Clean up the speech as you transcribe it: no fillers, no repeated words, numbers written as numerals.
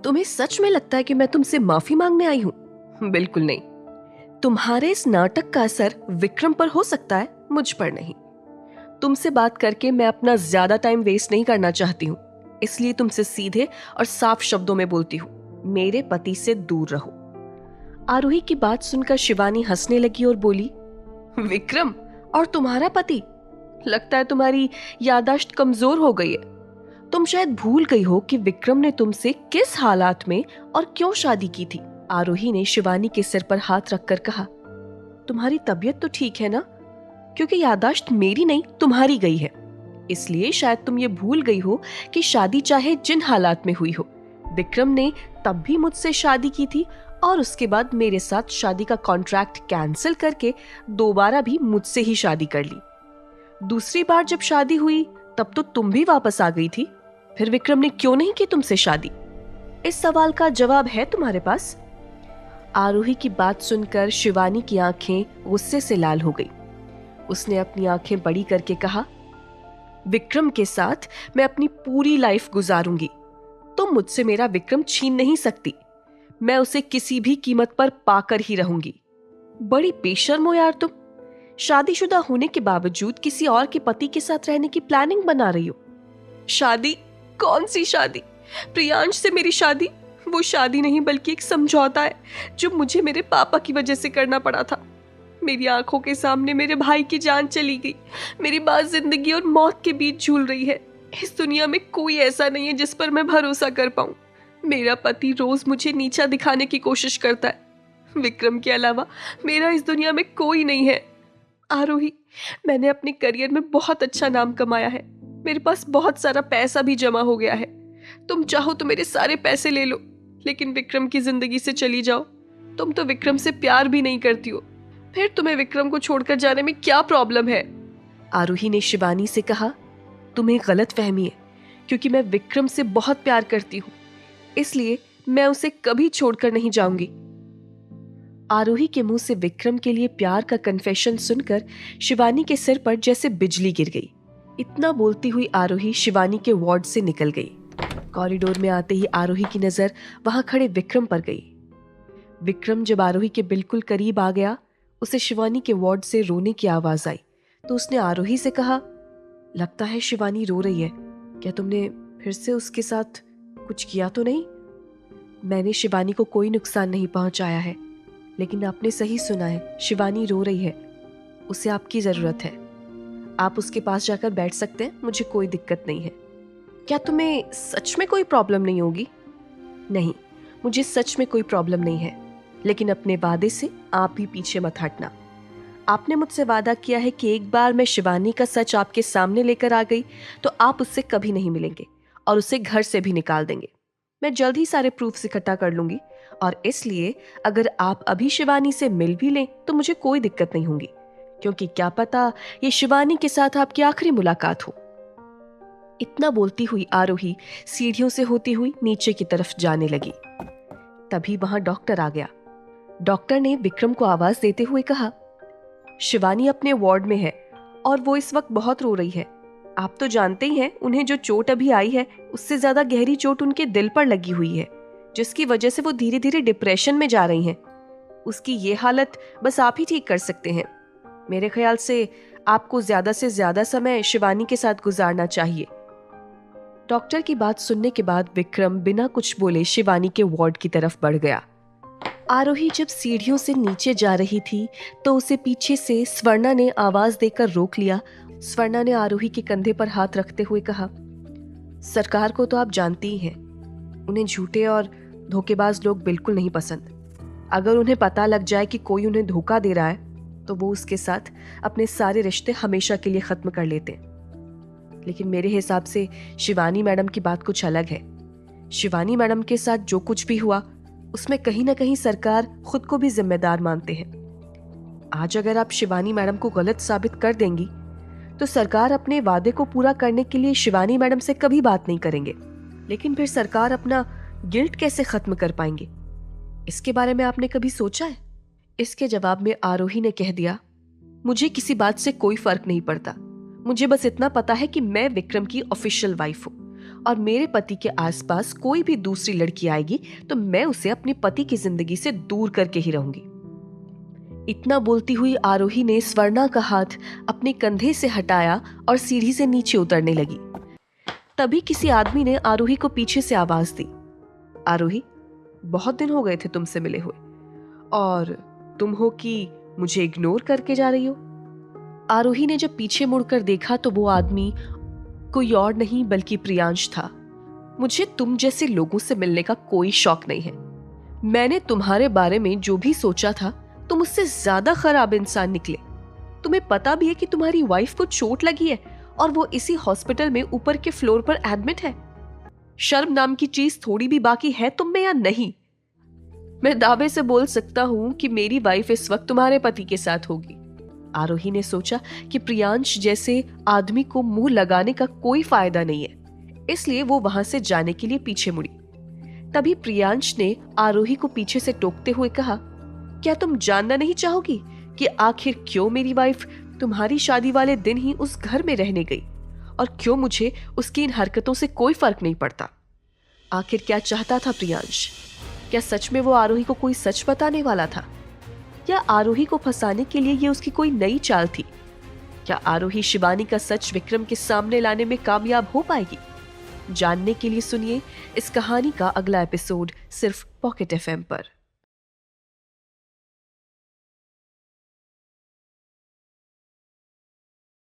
तुम्हें सच में लगता है कि मैं तुमसे माफी मांगने आई हूँ? बिल्कुल नहीं। तुम्हारे इस नाटक का असर विक्रम पर हो सकता है, मुझ पर नहीं। तुमसे बात करके मैं अपना ज्यादा टाइम वेस्ट नहीं करना चाहती हूँ, इसलिए तुमसे सीधे और साफ शब्दों में बोलती हूँ, मेरे पति से दूर रहो। आरोही की बात सुनकर शिवानी हंसने लगी और बोली, विक्रम और तुम्हारा पति? लगता है तुम्हारी याददाश्त कमजोर हो गई है। तुम शायद भूल गई हो कि विक्रम ने तुमसे किस हालात में और क्यों शादी की थी। आरोही ने शिवानी के सिर पर हाथ रखकर कहा, तुम्हारी तबीयत तो ठीक है ना? क्योंकि याददाश्त मेरी नहीं तुम्हारी गई है, इसलिए शायद तुम ये भूल गई हो कि शादी चाहे जिन हालात में हुई हो, विक्रम ने तब भी मुझसे शादी की थी और उसके बाद मेरे साथ शादी का कॉन्ट्रैक्ट कैंसिल करके दोबारा भी मुझसे ही शादी कर ली। दूसरी बार जब शादी हुई तब तो तुम भी वापस आ गई थी, फिर विक्रम ने क्यों नहीं की तुमसे शादी? इस सवाल का जवाब है तुम्हारे पास? आरोही की बात सुनकर शिवानी की आंखें गुस्से से लाल हो गई। उसने अपनी आंखें बड़ी करके कहा, विक्रम के साथ मैं अपनी पूरी लाइफ गुजारूंगी। तुम मुझसे मेरा विक्रम छीन नहीं सकती। मैं उसे किसी भी कीमत पर पाकर ही रहूंगी। बड़ी बेशर्म हो यार तुम। शादीशुदा होने के बावजूद किसी और के पति के साथ रहने की प्लानिंग बना रही हो। शादी? कौन सी शादी? प्रियांश से मेरी शादी? वो शादी नहीं बल्कि एक समझौता है जो मुझे मेरे पापा की वजह से करना पड़ा था। मेरी आंखों के सामने मेरे भाई की जान चली गई। मेरी बात जिंदगी और मौत के बीच झूल रही है। इस दुनिया में कोई ऐसा नहीं है जिस पर मैं भरोसा कर पाऊं। मेरा पति रोज मुझे नीचा दिखाने की कोशिश करता है। विक्रम के अलावा मेरा इस दुनिया में कोई नहीं है। आरोही, मैंने अपने करियर में बहुत अच्छा नाम कमाया है। मेरे पास बहुत सारा पैसा भी जमा हो गया है। तुम चाहो तो मेरे सारे पैसे ले लो, लेकिन विक्रम की जिंदगी से चली जाओ। तुम तो विक्रम से प्यार भी नहीं करती हो, फिर तुम्हें विक्रम को छोड़कर जाने में क्या प्रॉब्लम है? आरोही ने शिवानी से कहा, तुम्हें गलत फहमी है, क्योंकि मैं विक्रम से बहुत प्यार करती हूँ, इसलिए मैं उसे कभी छोड़कर नहीं जाऊंगी। आरोही के मुंह से विक्रम के लिए प्यार का कन्फेशन सुनकर शिवानी के सिर पर जैसे बिजली गिर गई। इतना बोलती हुई आरोही शिवानी के वार्ड से निकल गई। कॉरिडोर में आते ही आरोही की नजर वहां खड़े विक्रम पर गई। विक्रम जब आरोही के बिल्कुल करीब आ गया, उसे शिवानी के वार्ड से रोने की आवाज आई तो उसने आरोही से कहा, लगता है शिवानी रो रही है। क्या तुमने फिर से उसके साथ कुछ किया तो नहीं? मैंने शिवानी को कोई नुकसान नहीं पहुंचाया है, लेकिन आपने सही सुना है, शिवानी रो रही है। उसे आपकी जरूरत है। आप उसके पास जाकर बैठ सकते हैं, मुझे कोई दिक्कत नहीं है। क्या तुम्हें सच में कोई प्रॉब्लम नहीं होगी? नहीं, मुझे सच में कोई प्रॉब्लम नहीं है, लेकिन अपने वादे से आप भी पीछे मत हटना। आपने मुझसे वादा किया है कि एक बार मैं शिवानी का सच आपके सामने लेकर आ गई तो आप उससे कभी नहीं मिलेंगे और उसे घर से भी निकाल देंगे। मैं जल्द ही सारे प्रूफ्स इकट्ठा कर लूंगी और इसलिए अगर आप अभी शिवानी से मिल भी लें तो मुझे कोई दिक्कत नहीं होगी, क्योंकि क्या पता ये शिवानी के साथ आपकी आखिरी मुलाकात हो। इतना बोलती हुई आरोही सीढ़ियों से होती हुई नीचे की तरफ जाने लगी। तभी वहां डॉक्टर आ गया। डॉक्टर ने विक्रम को आवाज देते हुए कहा, शिवानी अपने वार्ड में है और वो इस वक्त बहुत रो रही है। आप तो जानते ही हैं, उन्हें जो चोट अभी आई है उससे ज्यादा गहरी चोट उनके दिल पर लगी हुई है, जिसकी वजह से वो धीरे धीरे डिप्रेशन में जा रही हैं। उसकी ये हालत बस आप ही ठीक कर सकते हैं। मेरे ख्याल से आपको ज्यादा से ज्यादा समय शिवानी के साथ गुजारना चाहिए। डॉक्टर की बात सुनने के बाद विक्रम बिना कुछ बोले शिवानी के वार्ड की तरफ बढ़ गया। आरोही जब सीढ़ियों से नीचे जा रही थी तो उसे पीछे से स्वर्णा ने आवाज देकर रोक लिया। स्वर्णा ने आरोही के कंधे पर हाथ रखते हुए कहा, सरकार को तो आप जानती ही हैं, उन्हें झूठे और धोखेबाज लोग बिल्कुल नहीं पसंद। अगर उन्हें पता लग जाए कि कोई उन्हें धोखा दे रहा है तो वो उसके साथ अपने सारे रिश्ते हमेशा के लिए खत्म कर लेते हैं। लेकिन मेरे हिसाब से शिवानी मैडम की बात कुछ अलग है। शिवानी मैडम के साथ जो कुछ भी हुआ उसमें कहीं ना कहीं सरकार खुद को भी जिम्मेदार मानते हैं। आज अगर आप शिवानी मैडम को गलत साबित कर देंगी तो सरकार अपने वादे को पूरा करने के लिए शिवानी मैडम से कभी बात नहीं करेंगे। लेकिन फिर सरकार अपना गिल्ट कैसे खत्म कर पाएंगे? इसके बारे में आपने कभी सोचा है? इसके जवाब में आरोही ने कह दिया, मुझे किसी बात से कोई फर्क नहीं पड़ता। मुझे बस इतना पता है कि मैं विक्रम की ऑफिशियल वाइफ हूँ और मेरे पति के आसपास कोई भी दूसरी लड़की आएगी तो मैं उसे अपने पति की जिंदगी से दूर करके ही रहूंगी। इतना बोलती हुई आरोही ने स्वर्णा का हाथ अपने कंधे से हटाया और सीढ़ी से नीचे उतरने लगी। तभी किसी आदमी ने आरोही को पीछे से आवाज दी, आरोही, बहुत दिन हो गए थे तुमसे मिले हुए, और तुम हो कि मुझे इग्नोर करके जा रही हो। आरोही ने जब पीछे मुड़कर देखा तो वो आदमी कोई और नहीं बल्कि प्रियांश था। मुझे तुम जैसे लोगों से मिलने का कोई शौक नहीं है। मैंने तुम्हारे बारे में जो भी सोचा था तुम उससे ज्यादा खराब इंसान निकले। तुम्हें पता भी है कि तुम्हारी वाइफ को चोट लगी है और वो इसी हॉस्पिटल में ऊपर के फ्लोर पर एडमिट है। शर्म नाम की चीज थोड़ी भी बाकी है तुम में या नहीं? मैं दावे से बोल सकता हूं कि मेरी वाइफ इस वक्त तुम्हारे पति के साथ होगी। आरोही ने सोचा कि प्रियांश जैसे आदमी को मुंह लगाने का कोई फायदा नहीं है, इसलिए वो वहां से जाने के लिए पीछे मुड़ी। तभी प्रियांश ने आरोही को पीछे से टोकते हुए कहा, क्या तुम जानना नहीं चाहोगी कि आखिर क्यों मेरी वाइफ तुम्हारी शादी वाले दिन ही उस घर में रहने गई और क्यों मुझे उसकी इन हरकतों से कोई फर्क नहीं पड़ता? आखिर क्या चाहता था प्रियांश? क्या सच में वो आरोही को कोई सच बताने वाला था, या आरोही को फंसाने के लिए ये उसकी कोई नई चाल थी? क्या आरोही शिवानी का सच विक्रम के सामने लाने में कामयाब हो पाएगी? जानने के लिए सुनिए इस कहानी का अगला एपिसोड सिर्फ पॉकेट एफएम पर।